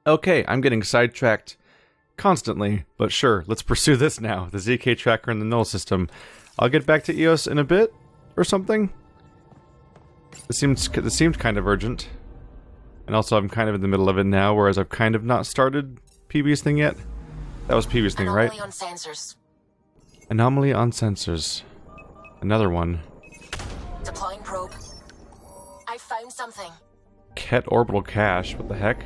Okay, I'm getting sidetracked constantly, but sure, let's pursue this now. The ZK tracker in the null system. I'll get back to EOS in a bit, or something. This seemed kind of urgent. And also I'm kind of in the middle of it now, whereas I've kind of not started PB's thing yet. That was PB's thing, right? Anomaly on sensors. Anomaly on sensors. Another one. Deploying probe. I found something. Ket orbital cache, what the heck?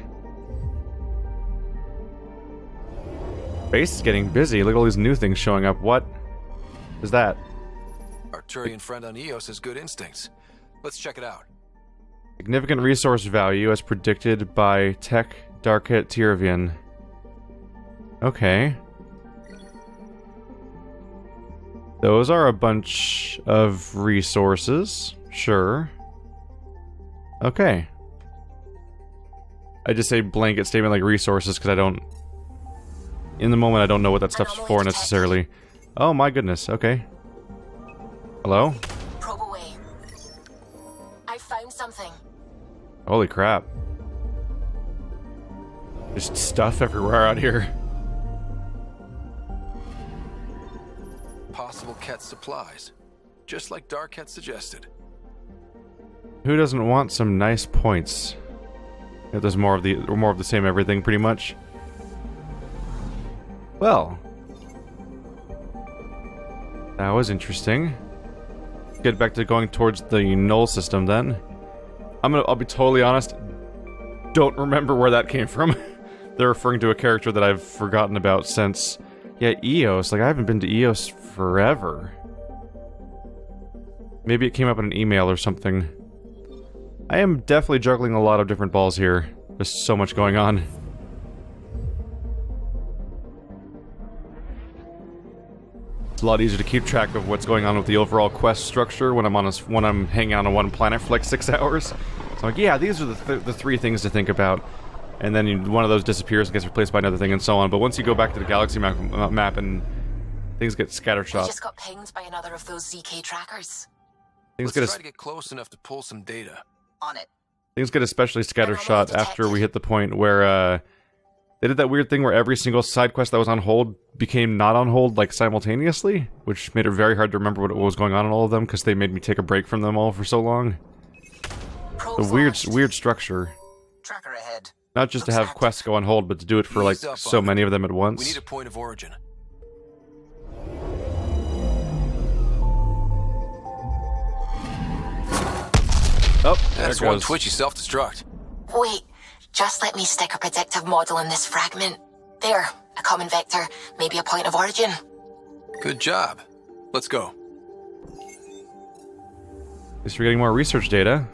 Base is getting busy, look at all these new things showing up. What is that? Our Turian friend on Eos has good instincts. Let's check it out. Significant resource value as predicted by Tech Darket Tiravian. Okay. Those are a bunch of resources. Sure. Okay. I just say blanket statement like resources because I don't... In the moment I don't know what that stuff's for necessarily. Oh my goodness, okay. Hello? Probe away. I found something. Holy crap. Just stuff everywhere out here. Possible Ket supplies. Just like Darket suggested. Who doesn't want some nice points? If there's more of the same everything, pretty much. Well, that was interesting. Get back to going towards the null system then. I'll be totally honest. Don't remember where that came from. They're referring to a character that I've forgotten about since. Yeah, Eos. Like I haven't been to Eos forever. Maybe it came up in an email or something. I am definitely juggling a lot of different balls here. There's so much going on. It's a lot easier to keep track of what's going on with the overall quest structure when I'm hanging out on one planet for like 6 hours. So I'm like, yeah, these are the three things to think about. And then one of those disappears and gets replaced by another thing and so on. But once you go back to the galaxy map and things get scattershot. We just got pinged by another of those ZK trackers. Let's try to get close enough to pull some data. On it. Things get especially scattershot after we hit the point where they did that weird thing where every single side quest that was on hold became not on hold like simultaneously, which made it very hard to remember what was going on in all of them because they made me take a break from them all for so long. The weird structure. Tracker ahead. Not just to have quests go on hold, but to do it for like so many of them at once. We need a point of origin. Oh, that's one twitchy self-destruct. Wait, just let me stick a predictive model in this fragment. There, a common vector, maybe a point of origin. Good job. Let's go. Guess we're getting more research data.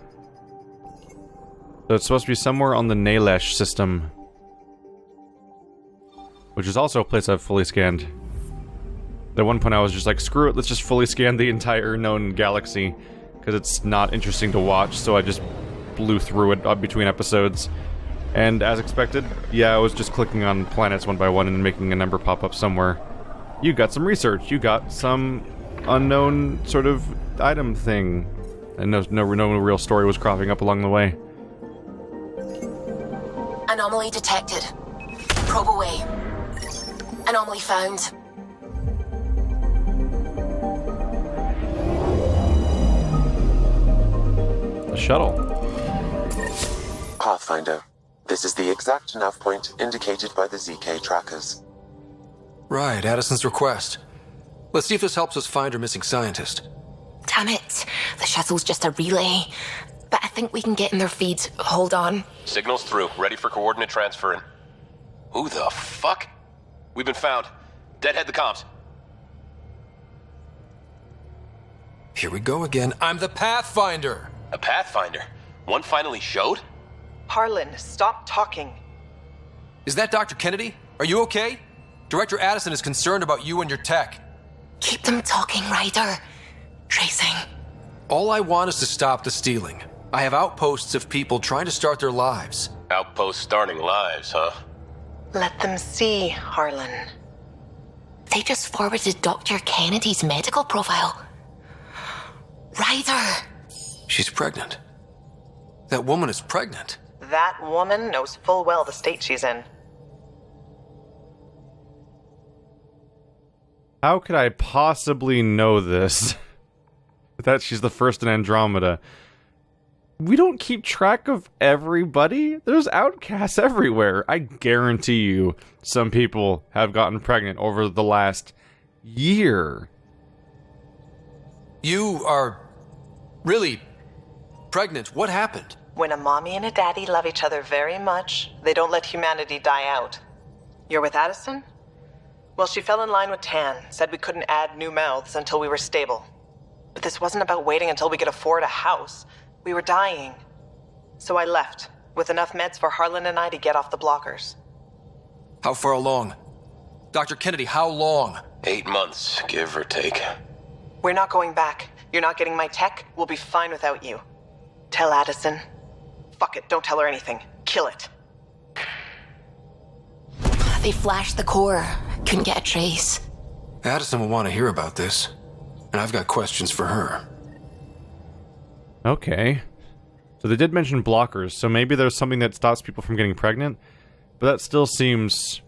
So it's supposed to be somewhere on the Nalesh system. Which is also a place I've fully scanned. At one point I was just like, screw it, let's just fully scan the entire known galaxy. Because it's not interesting to watch, so I just blew through it between episodes. And as expected, yeah, I was just clicking on planets one by one and making a number pop up somewhere. You got some research, you got some unknown sort of item thing. And no real story was cropping up along the way. Anomaly detected. Probe away. Anomaly found. The shuttle. Pathfinder, this is the exact nav point indicated by the ZK trackers. Right, Addison's request. Let's see if this helps us find our missing scientist. Damn it. The shuttle's just a relay. But I think we can get in their feed. Hold on. Signal's through. Ready for coordinate transferring. Who the fuck? We've been found. Deadhead the comms. Here we go again. I'm the Pathfinder! A Pathfinder? One finally showed? Harlan, stop talking. Is that Dr. Kennedy? Are you okay? Director Addison is concerned about you and your tech. Keep them talking, Ryder. Tracing. All I want is to stop the stealing. I have outposts of people trying to start their lives. Outposts starting lives, huh? Let them see, Harlan. They just forwarded Dr. Kennedy's medical profile. Ryder! She's pregnant. That woman is pregnant. That woman knows full well the state she's in. How could I possibly know this? That she's the first in Andromeda. We don't keep track of everybody. There's outcasts everywhere. I guarantee you some people have gotten pregnant over the last year. You are really pregnant. What happened? When a mommy and a daddy love each other very much, they don't let humanity die out. You're with Addison? Well, she fell in line with Tan, said we couldn't add new mouths until we were stable. But this wasn't about waiting until we could afford a house. We were dying. So I left, with enough meds for Harlan and I to get off the blockers. How far along? Dr. Kennedy, how long? 8 months, give or take. We're not going back. You're not getting my tech. We'll be fine without you. Tell Addison. Fuck it, don't tell her anything. Kill it. They flashed the core. Couldn't get a trace. Addison will want to hear about this, and I've got questions for her. Okay. So they did mention blockers, so maybe there's something that stops people from getting pregnant, but that still seems...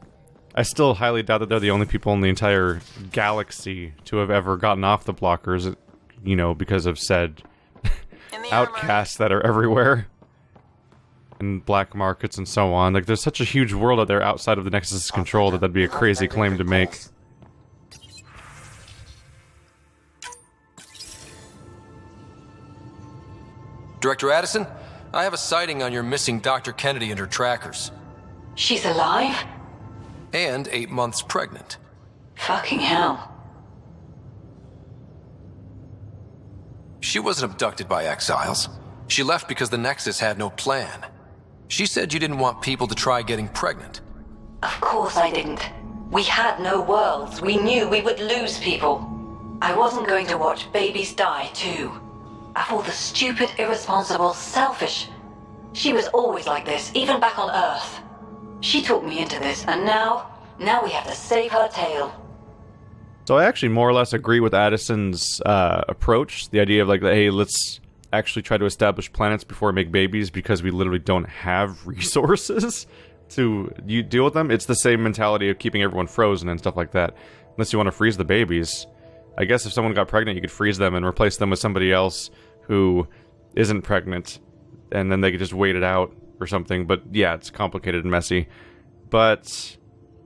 I still highly doubt that they're the only people in the entire galaxy to have ever gotten off the blockers, you know, because of said outcasts that are everywhere. And black markets and so on. Like, there's such a huge world out there outside of the Nexus's control that that'd be a crazy claim to make. Director Addison, I have a sighting on your missing Dr. Kennedy and her trackers. She's alive? And 8 months pregnant. Fucking hell. She wasn't abducted by exiles. She left because the Nexus had no plan. She said you didn't want people to try getting pregnant. Of course I didn't. We had no worlds. We knew we would lose people. I wasn't going to watch babies die, too. Of all the stupid, irresponsible, selfish. She was always like this, even back on Earth. She talked me into this, and now we have to save her tail. So I actually more or less agree with Addison's approach. The idea of like, hey, let's actually try to establish planets before we make babies because we literally don't have resources to deal with them. It's the same mentality of keeping everyone frozen and stuff like that. Unless you want to freeze the babies. I guess if someone got pregnant, you could freeze them and replace them with somebody else who isn't pregnant. And then they could just wait it out or something. But yeah, it's complicated and messy. But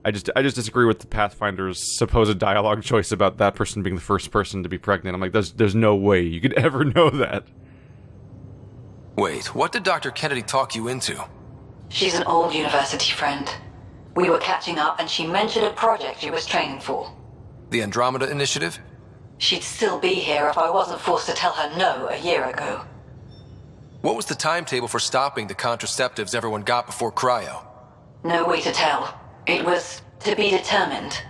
I just disagree with the Pathfinder's supposed dialogue choice about that person being the first person to be pregnant. I'm like, there's no way you could ever know that. Wait, what did Dr. Kennedy talk you into? She's an old university friend. We were catching up and she mentioned a project she was training for. The Andromeda Initiative? She'd still be here if I wasn't forced to tell her no a year ago. What was the timetable for stopping the contraceptives everyone got before cryo? No way to tell. It was to be determined.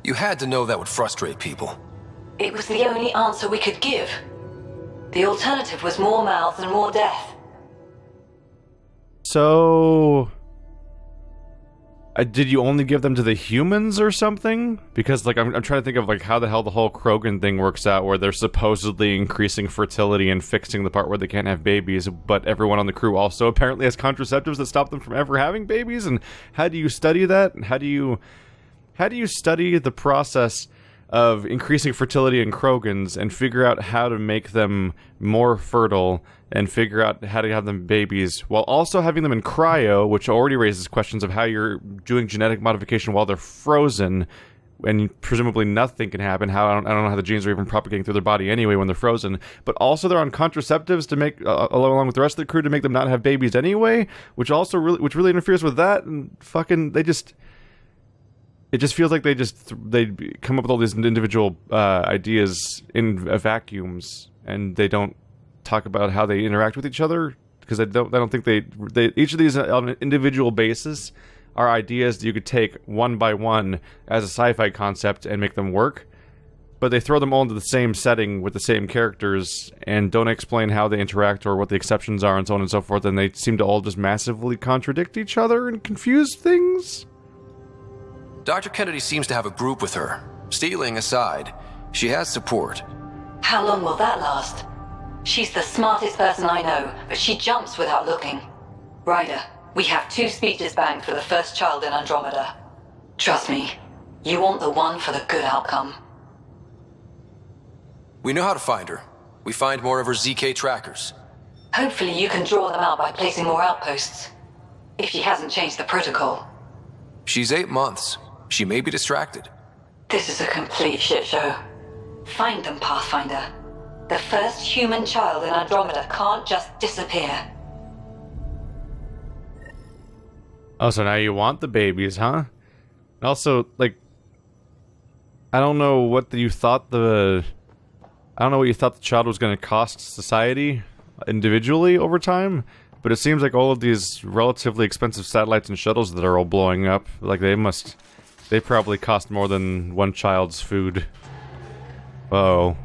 You had to know that would frustrate people. It was the only answer we could give. The alternative was more mouths and more death. So... did you only give them to the humans or something? Because, like, I'm trying to think of, like, how the hell the whole Krogan thing works out, where they're supposedly increasing fertility and fixing the part where they can't have babies, but everyone on the crew also apparently has contraceptives that stop them from ever having babies, and how do you study that? And how do you study the process of increasing fertility in Krogans and figure out how to make them more fertile and figure out how to have them babies while also having them in cryo, which already raises questions of how you're doing genetic modification while they're frozen and presumably nothing can happen. I don't know how the genes are even propagating through their body anyway when they're frozen, but also they're on contraceptives to make along with the rest of the crew to make them not have babies anyway, which really interferes with that. And fucking it just feels like they come up with all these individual ideas in vacuums, and they don't talk about how they interact with each other, because I don't think they each of these on an individual basis are ideas that you could take one by one as a sci-fi concept and make them work, but they throw them all into the same setting with the same characters and don't explain how they interact or what the exceptions are and so on and so forth, and they seem to all just massively contradict each other and confuse things. Dr. Kennedy seems to have a group with her. Stealing aside, she has support. How long will that last? She's the smartest person I know, but she jumps without looking. Ryder, We have 2 speeches banked for the first child in Andromeda. Trust me, you want the one for the good outcome. We know how to find her. We find more of her ZK trackers. Hopefully you can draw them out by placing more outposts. If she hasn't changed the protocol. She's 8 months. She may be distracted. This is a complete shit show. Find them, Pathfinder. The first human child in Andromeda can't just disappear. Oh, so now you want the babies, huh? Also, like, I don't know what you thought the child was going to cost society individually over time, but it seems like all of these relatively expensive satellites and shuttles that are all blowing up, like they probably cost more than one child's food. Uh-oh.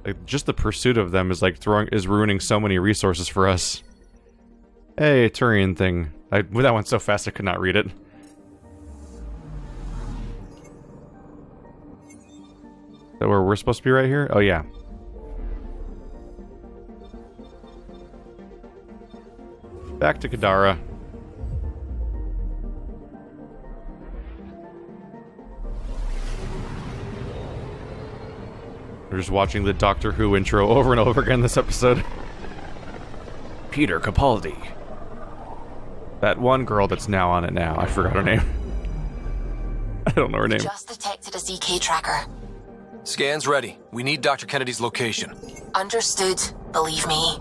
Like, just the pursuit of them is like ruining so many resources for us. Hey, Turian thing. That went so fast I could not read it. Is that where we're supposed to be right here? Oh, yeah. Back to Kadara. We're just watching the Doctor Who intro over and over again this episode. Peter Capaldi. That one girl that's now on it now. I forgot her name. I don't know her name. Just detected a ZK tracker. Scans ready. We need Dr. Kennedy's location. Understood, believe me.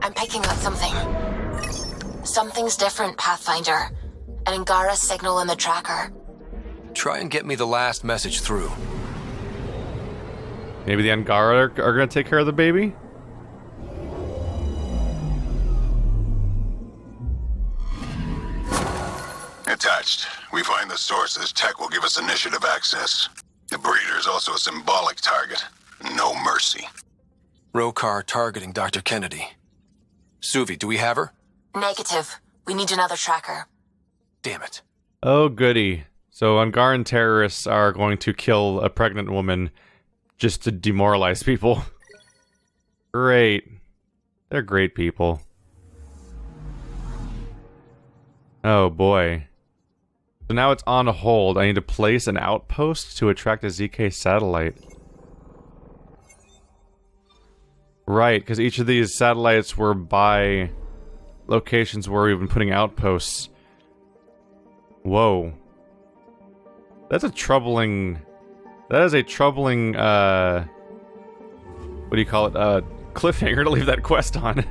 I'm picking up something. Something's different, Pathfinder. An Angara signal in the tracker. Try and get me the last message through. Maybe the Angara are going to take care of the baby? Attached. We find the source. This tech will give us initiative access. The breeder is also a symbolic target. No mercy. Rokar targeting Dr. Kennedy. Suvi, do we have her? Negative. We need another tracker. Damn it. Oh, goody. So Angaran terrorists are going to kill a pregnant woman just to demoralize people. Great. They're great people. Oh, boy. So now it's on hold. I need to place an outpost to attract a ZK satellite. Right, because each of these satellites were by locations where we've been putting outposts. Whoa. That's a troubling... That is a troubling, what do you call it? Cliffhanger to leave that quest on.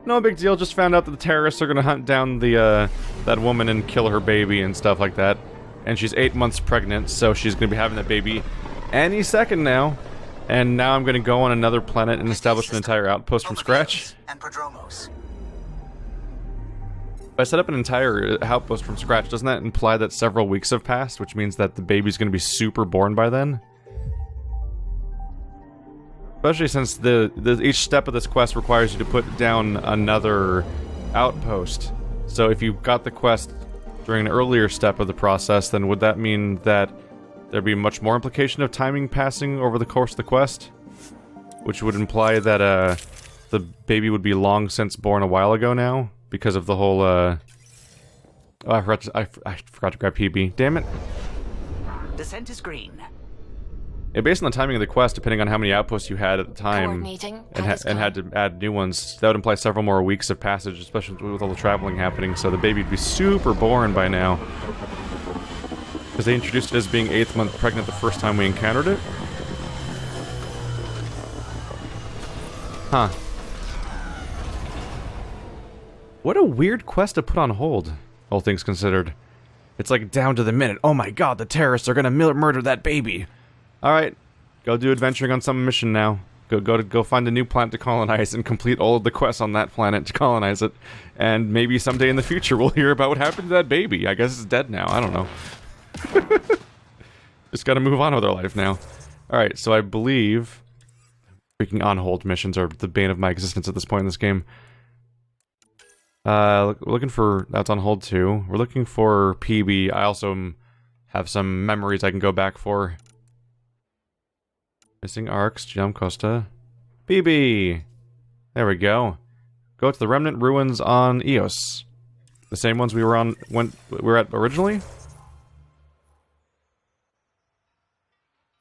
No big deal, just found out that the terrorists are gonna hunt down the, that woman and kill her baby and stuff like that. And she's 8 months pregnant, so she's gonna be having that baby any second now. And now I'm gonna go on another planet and establish an entire outpost from scratch. If I set up an entire outpost from scratch, doesn't that imply that several weeks have passed, which means that the baby's gonna be super born by then? Especially since each step of this quest requires you to put down another outpost. So if you got the quest during an earlier step of the process, then would that mean that there'd be much more implication of timing passing over the course of the quest? Which would imply that the baby would be long since born a while ago now? Because of the whole, oh, I forgot to grab PB. Damn it. Descent is green. Yeah, based on the timing of the quest, depending on how many outposts you had at the time, and had to add new ones, that would imply several more weeks of passage, especially with all the traveling happening, so the baby would be super born by now. Because they introduced it as being 8th month pregnant the first time we encountered it. Huh. What a weird quest to put on hold, all things considered. It's like down to the minute. Oh my god, the terrorists are gonna murder that baby. Alright, go do adventuring on some mission now. Go find a new planet to colonize and complete all of the quests on that planet to colonize it. And maybe someday in the future we'll hear about what happened to that baby. I guess it's dead now, I don't know. Just gotta move on with our life now. Alright, so I believe freaking on-hold missions are the bane of my existence at this point in this game. We're looking for... That's on hold too. We're looking for PB. I also have some memories I can go back for. Missing arcs, Jam Costa. PB! There we go. Go to the remnant ruins on Eos. The same ones we were on when we were at originally?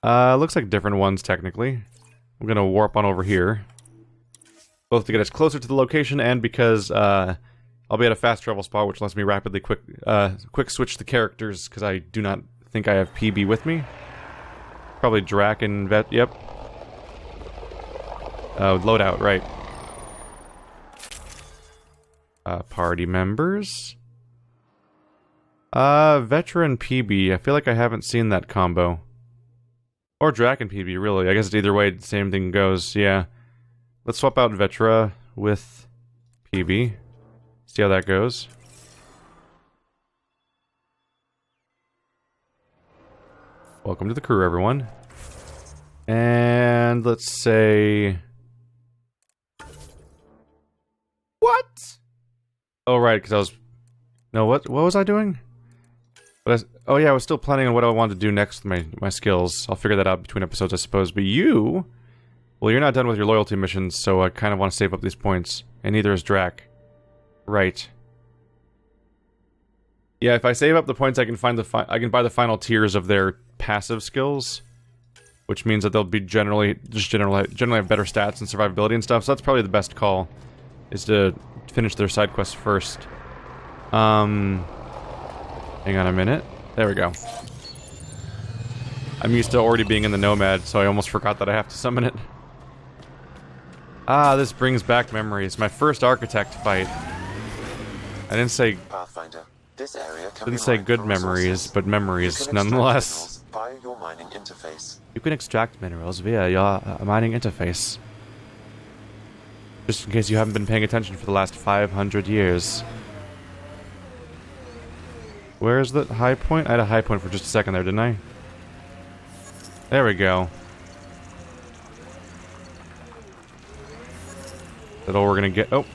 Looks like different ones technically. I'm gonna warp on over here. Both to get us closer to the location and because I'll be at a fast travel spot, which lets me rapidly quick switch the characters because I do not think I have PB with me. Probably Drac and Vet. Yep. Loadout, right. Party members. Veteran PB. I feel like I haven't seen that combo. Or Drac and PB, really. I guess it's either way, the same thing goes. Yeah. Let's swap out Vetra with PB. See how that goes. Welcome to the crew, everyone. And let's say... What? Oh, right, because I was... No, what was I doing? Oh yeah, I was still planning on what I wanted to do next with my skills. I'll figure that out between episodes, I suppose. But you... Well, you're not done with your loyalty missions, so I kind of want to save up these points. And neither is Drac. Right. Yeah, if I save up the points, I can find I can buy the final tiers of their passive skills, which means that they'll be generally have better stats and survivability and stuff. So that's probably the best call, is to finish their side quests first. Hang on a minute. There we go. I'm used to already being in the Nomad, so I almost forgot that I have to summon it. Ah, this brings back memories. My first Architect fight. I didn't say... Pathfinder, this area can didn't say good memories, but memories nonetheless. Via your mining interface. You can extract minerals via your mining interface. Just in case you haven't been paying attention for the last 500 years. Where's the high point? I had a high point for just a second there, didn't I? There we go. Is that all we're gonna get? Oh.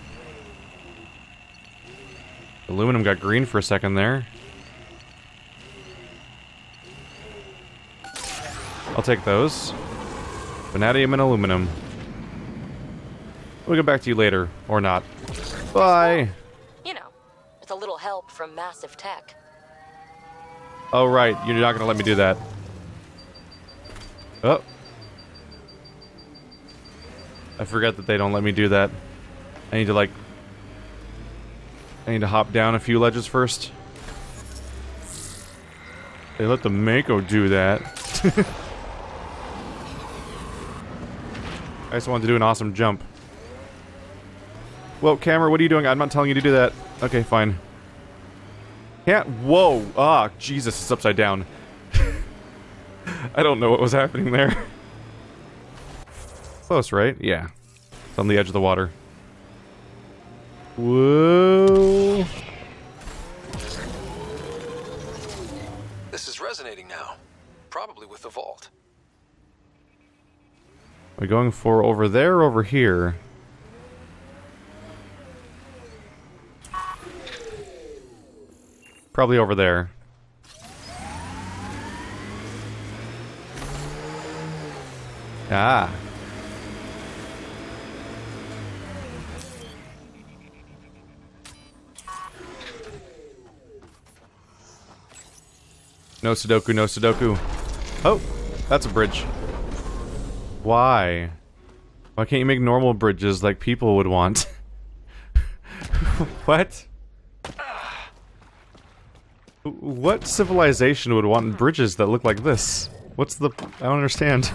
Aluminum got green for a second there. I'll take those. Vanadium and aluminum. We'll get back to you later. Or not. Bye! You know, with a little help from massive tech. Oh, right. You're not gonna let me do that. Oh. I forget that they don't let me do that. I need to hop down a few ledges first. They let the Mako do that. I just wanted to do an awesome jump. Whoa, camera, what are you doing? I'm not telling you to do that. Okay, fine. Can't. Whoa! Ah, Jesus, it's upside down. I don't know what was happening there. Close, right? Yeah. It's on the edge of the water. Whoa. This is resonating now. Probably with the vault. Are we going for over there or over here? Probably over there. Ah. No Sudoku, no Sudoku. Oh, that's a bridge. Why? Why can't you make normal bridges like people would want? What? What civilization would want bridges that look like this? What's the... I don't understand.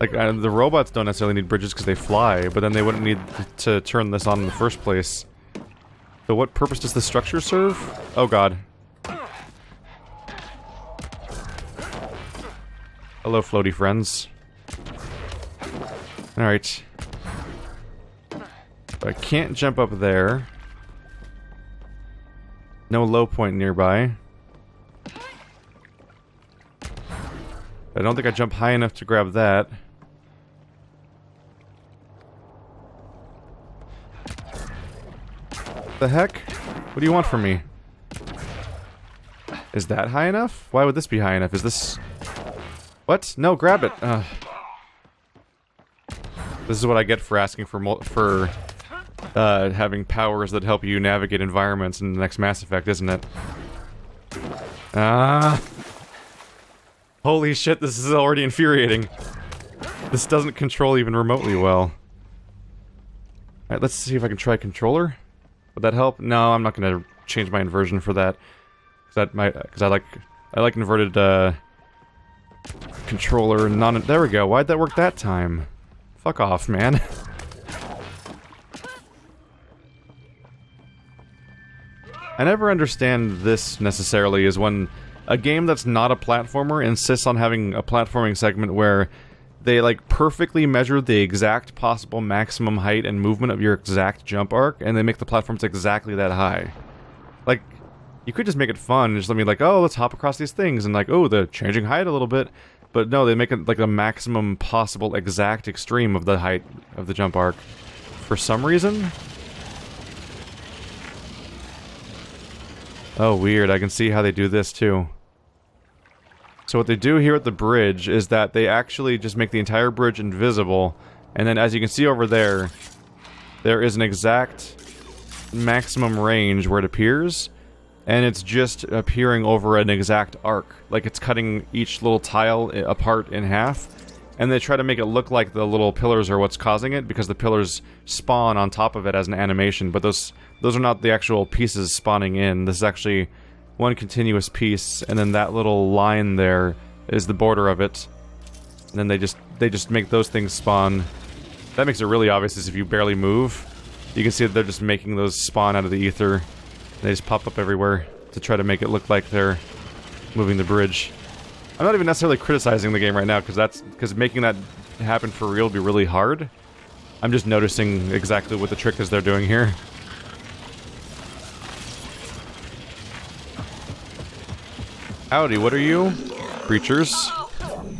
Like, the robots don't necessarily need bridges because they fly, but then they wouldn't need to turn this on in the first place. So what purpose does the structure serve? Oh god. Hello, floaty friends. Alright. I can't jump up there. No low point nearby. I don't think I jump high enough to grab that. The heck? What do you want from me? Is that high enough? Why would this be high enough? Is this... What? No, grab it! This is what I get for asking for having powers that help you navigate environments in the next Mass Effect, isn't it? Ah. Holy shit, this is already infuriating. This doesn't control even remotely well. Alright, let's see if I can try controller. Would that help? No, I'm not gonna change my inversion for that. Because I like inverted, controller, there we go. Why'd that work that time? Fuck off, man. I never understand this, necessarily, is when a game that's not a platformer insists on having a platforming segment where they, like, perfectly measure the exact possible maximum height and movement of your exact jump arc, and they make the platforms exactly that high. Like, you could just make it fun and just let me, like, oh, let's hop across these things, and like, oh, they're changing height a little bit. But no, they make it, like, the maximum possible exact extreme of the height of the jump arc. For some reason? Oh, weird. I can see how they do this, too. So what they do here at the bridge is that they actually just make the entire bridge invisible, and then as you can see over there, there is an exact maximum range where it appears, and it's just appearing over an exact arc. Like it's cutting each little tile apart in half, and they try to make it look like the little pillars are what's causing it, because the pillars spawn on top of it as an animation, but those are not the actual pieces spawning in. This is actually one continuous piece, and then that little line there is the border of it. And then they just make those things spawn. That makes it really obvious is if you barely move. You can see that they're just making those spawn out of the ether. They just pop up everywhere to try to make it look like they're moving the bridge. I'm not even necessarily criticizing the game right now, because making that happen for real would be really hard. I'm just noticing exactly what the trick is they're doing here. Howdy, what are you? Breachers.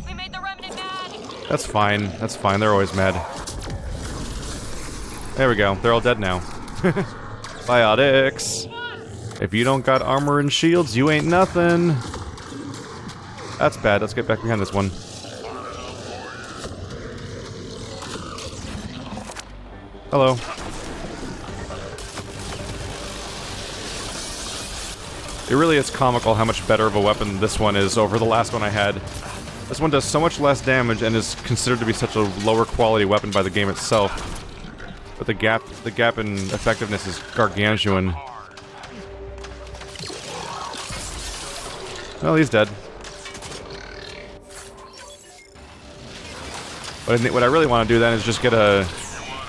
We made the remnant mad. That's fine, they're always mad. There we go, they're all dead now. Biotics! If you don't got armor and shields, you ain't nothing! That's bad, let's get back behind this one. Hello. It really is comical how much better of a weapon this one is over the last one I had. This one does so much less damage and is considered to be such a lower quality weapon by the game itself. But the gap in effectiveness is gargantuan. Well, he's dead. What I really want to do then is just get a...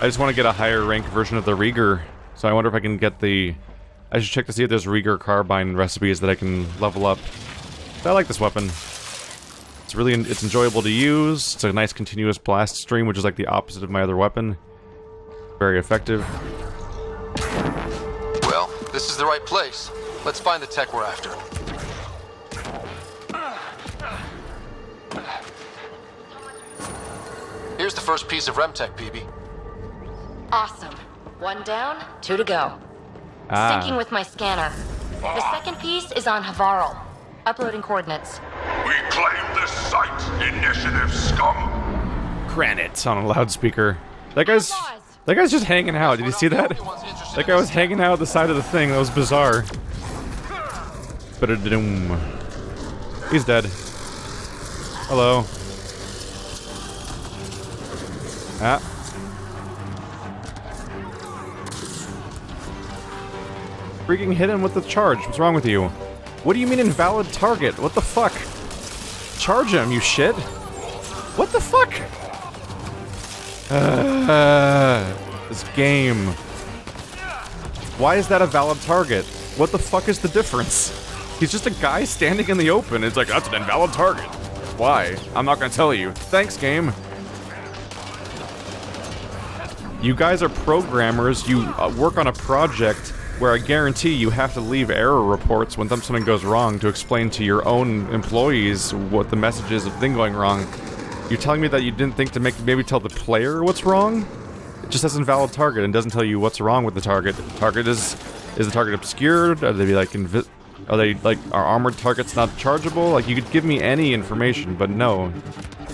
I just want to get a higher rank version of the Rieger. So I wonder if I can get the... I should check to see if there's Rieger carbine recipes that I can level up. But I like this weapon. It's enjoyable to use. It's a nice continuous blast stream, which is like the opposite of my other weapon. Very effective. Well, this is the right place. Let's find the tech we're after. Here's the first piece of RemTech, PB. Awesome. 1 down, 2 to go. Syncing with my scanner. The second piece is on Havarl. Uploading coordinates. We claim this site, initiative scum. Granite on a loudspeaker. That guy's just hanging out. Did you see that? That guy was hanging out at the side of the thing. That was bizarre. Ba-da-da-doom. He's dead. Hello. Ah. Freaking hit him with the charge. What's wrong with you? What do you mean invalid target? What the fuck? Charge him, you shit. What the fuck? This game. Why is that a valid target? What the fuck is the difference? He's just a guy standing in the open. It's like, that's an invalid target. Why? I'm not gonna tell you. Thanks, game. You guys are programmers. You work on a project where I guarantee you have to leave error reports when something goes wrong to explain to your own employees what the message is of thing going wrong. You're telling me that you didn't think to maybe tell the player what's wrong? It just says invalid target and doesn't tell you what's wrong with the target. Is the target obscured? Are they like are armored targets not chargeable? Like, you could give me any information, but no.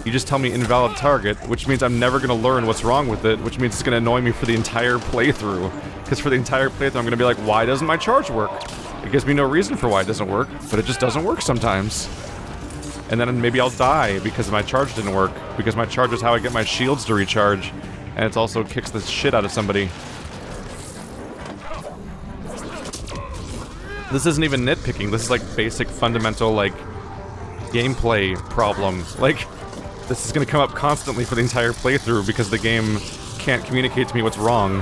You just tell me invalid target, which means I'm never gonna learn what's wrong with it, which means it's gonna annoy me for the entire playthrough. Because for the entire playthrough, I'm gonna be like, why doesn't my charge work? It gives me no reason for why it doesn't work, but it just doesn't work sometimes. And then maybe I'll die because my charge didn't work, because my charge is how I get my shields to recharge, and it also kicks the shit out of somebody. This isn't even nitpicking, this is like basic fundamental, like, gameplay problems. Like, this is gonna come up constantly for the entire playthrough because the game can't communicate to me what's wrong.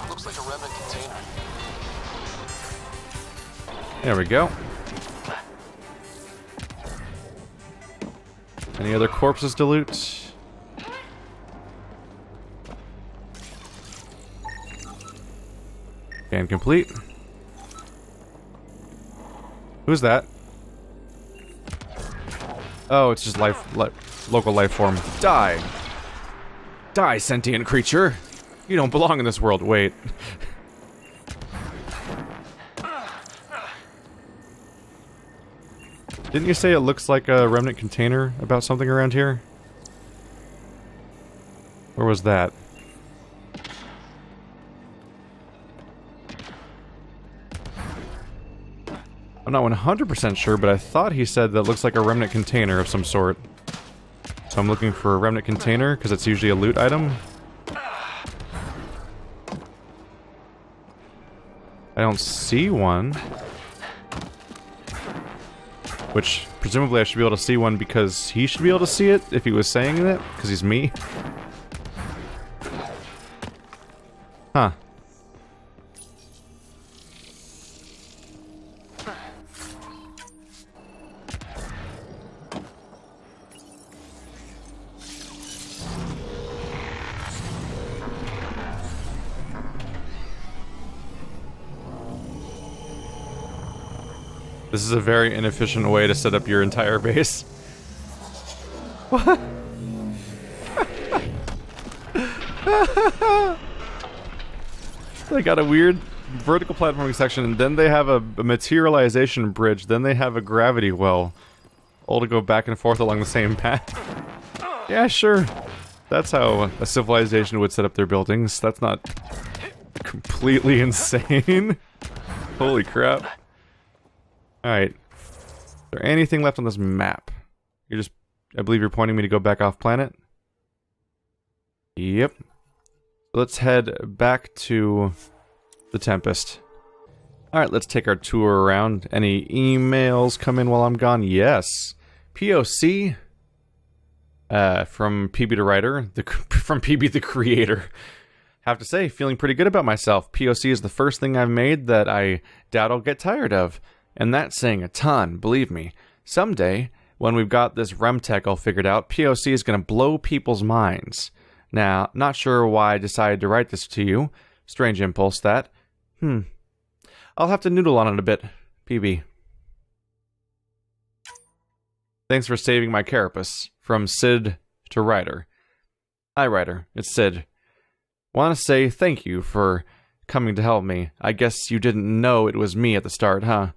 Looks like a remnant container. There we go. Any other corpses to loot? Scan complete. Who's that? Oh, it's just local life form. Die! Die, sentient creature! You don't belong in this world. Wait. Didn't you say it looks like a remnant container about something around here? Where was that? I'm not 100% sure, but I thought he said that looks like a remnant container of some sort. So I'm looking for a remnant container, because it's usually a loot item. I don't see one. Which, presumably I should be able to see one because he should be able to see it if he was saying it, because he's me. Huh. This is a very inefficient way to set up your entire base. What? They got a weird vertical platforming section, and then they have a materialization bridge, then they have a gravity well. All to go back and forth along the same path. Yeah, sure. That's how a civilization would set up their buildings. That's not completely insane. Holy crap. Alright. Is there anything left on this map? You're just... I believe you're pointing me to go back off planet? Yep. Let's head back to the Tempest. Alright, let's take our tour around. Any emails come in while I'm gone? Yes. POC. From PB the writer. From PB the creator. Have to say, feeling pretty good about myself. POC is the first thing I've made that I doubt I'll get tired of. And that's saying a ton, believe me. Someday, when we've got this REM-tech all figured out, POC is going to blow people's minds. Now, not sure why I decided to write this to you. Strange impulse, that. I'll have to noodle on it a bit. PB. Thanks for saving my carapace. From Sid to Ryder. Hi, Ryder. It's Sid. Want to say thank you for coming to help me. I guess you didn't know it was me at the start, huh?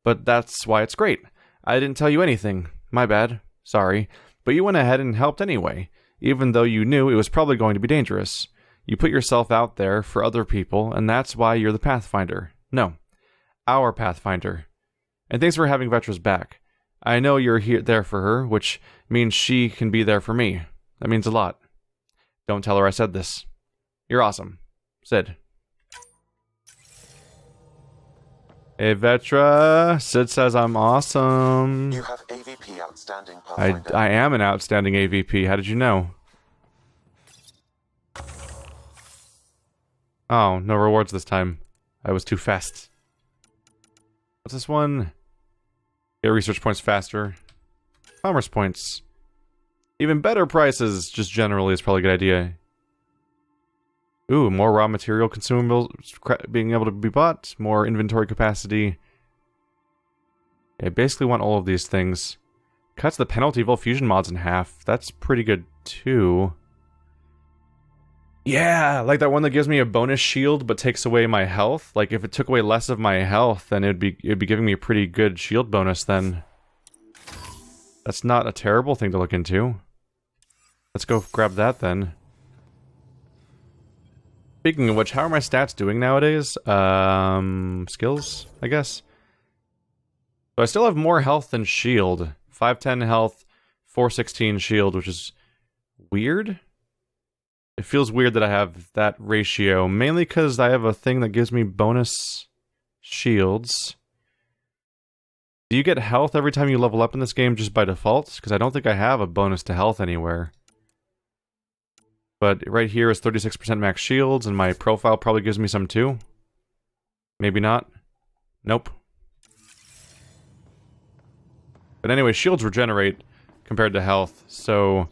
But that's why it's great. I didn't tell you anything. My bad. Sorry. But you went ahead and helped anyway, even though you knew it was probably going to be dangerous. You put yourself out there for other people, and that's why you're the Pathfinder. No. Our Pathfinder. And thanks for having Vetra's back. I know you're there for her, which means she can be there for me. That means a lot. Don't tell her I said this. You're awesome. Sid. Hey Vetra, Sid says I'm awesome. You have AVP outstanding, Pathfinder. I am an outstanding AVP. How did you know? Oh, no rewards this time. I was too fast. What's this one? Get research points faster. Commerce points. Even better prices, just generally, is probably a good idea. Ooh, more raw material consumables being able to be bought. More inventory capacity. I basically want all of these things. Cuts the penalty of all fusion mods in half. That's pretty good, too. Yeah, like that one that gives me a bonus shield but takes away my health. Like if it took away less of my health, then it'd be giving me a pretty good shield bonus then. That's not a terrible thing to look into. Let's go grab that then. Speaking of which, how are my stats doing nowadays? Skills, I guess. So I still have more health than shield. 510 health, 416 shield, which is weird. It feels weird that I have that ratio, mainly because I have a thing that gives me bonus shields. Do you get health every time you level up in this game just by default? Because I don't think I have a bonus to health anywhere. But right here is 36% max shields, and my profile probably gives me some too. Maybe not. Nope. But anyway, shields regenerate compared to health, so...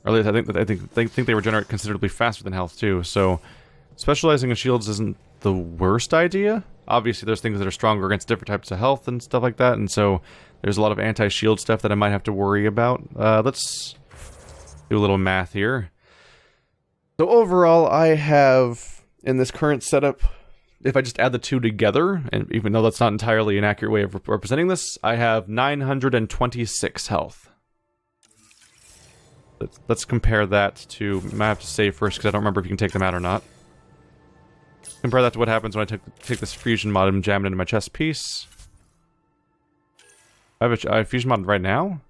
Or at least I think they regenerate considerably faster than health too, so specializing in shields isn't the worst idea. Obviously there's things that are stronger against different types of health and stuff like that, and so there's a lot of anti-shield stuff that I might have to worry about. Let's do a little math here. So overall I have, in this current setup, if I just add the two together, and even though that's not entirely an accurate way of representing this, I have 926 health. Let's compare that to... I might have to save first because I don't remember if you can take them out or not. Compare that to what happens when I take this fusion mod and jam it into my chest piece. I have a fusion mod right now?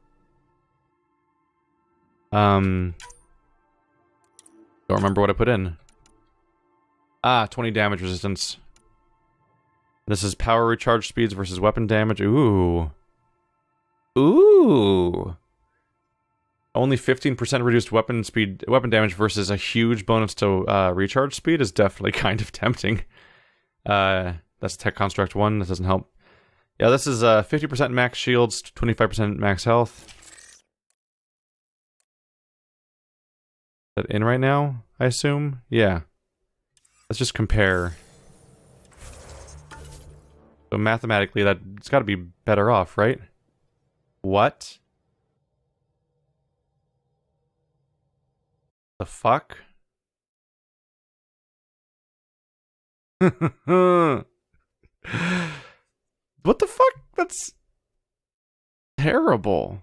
Don't remember what I put in. 20 damage resistance. This is power recharge speeds versus weapon damage. Ooh. Ooh. Only 15% reduced weapon damage versus a huge bonus to recharge speed is definitely kind of tempting. That's Tech Construct 1, that doesn't help. Yeah, this is 50% max shields, 25% max health. Is that in right now, I assume? Yeah. Let's just compare. So mathematically, it's got to be better off, right? What? The fuck? What the fuck? That's terrible.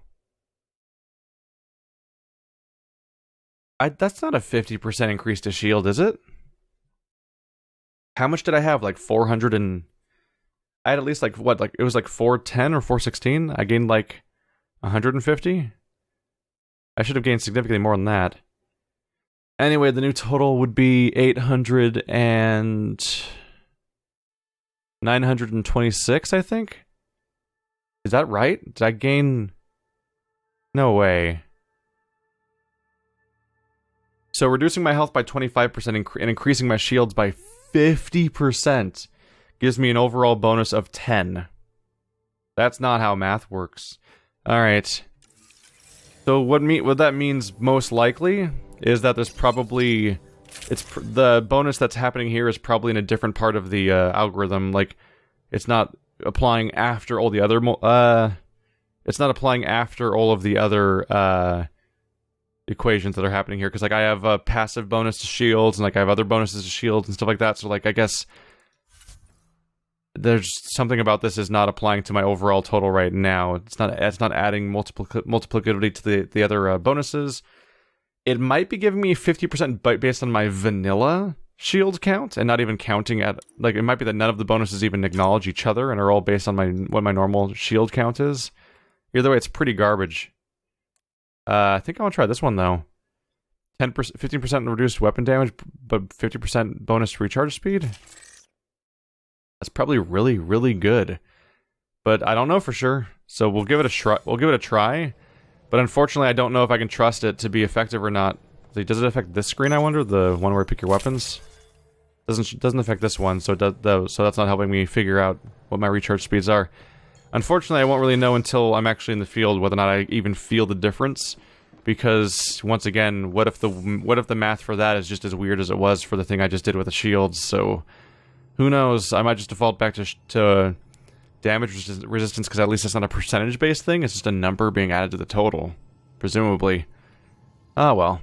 That's not a 50% increase to shield, is it? How much did I have? Like 400 and... I had at least like, what? Like it was like 410 or 416? I gained like 150? I should have gained significantly more than that. Anyway, the new total would be 800 and... 926, I think? Is that right? Did I gain... No way. So reducing my health by 25% and increasing my shields by 50% gives me an overall bonus of 10. That's not how math works. Alright. So what that means most likely is that there's probably... the bonus that's happening here is probably in a different part of the algorithm. Like, it's not applying after all the other... it's not applying after all of the other equations that are happening here. Because, like, I have a passive bonus to shields, and, like, I have other bonuses to shields and stuff like that. So, like, I guess... there's something about this is not applying to my overall total right now. It's not adding multiplicativity to the other bonuses. It might be giving me 50% based on my vanilla shield count, and not even counting at... Like, it might be that none of the bonuses even acknowledge each other, and are all based on what my normal shield count is. Either way, it's pretty garbage. I think I want to try this one, though. 15% reduced weapon damage, but 50% bonus recharge speed? That's probably really, really good. But I don't know for sure, so we'll give it a try. But unfortunately, I don't know if I can trust it to be effective or not. Does it affect this screen, I wonder? The one where I pick your weapons? Doesn't affect this one, so that's not helping me figure out what my recharge speeds are. Unfortunately, I won't really know until I'm actually in the field whether or not I even feel the difference. Because, once again, what if the math for that is just as weird as it was for the thing I just did with the shields, so... Who knows? I might just default back to damage resistance, because at least it's not a percentage-based thing, it's just a number being added to the total. Presumably. Ah, well.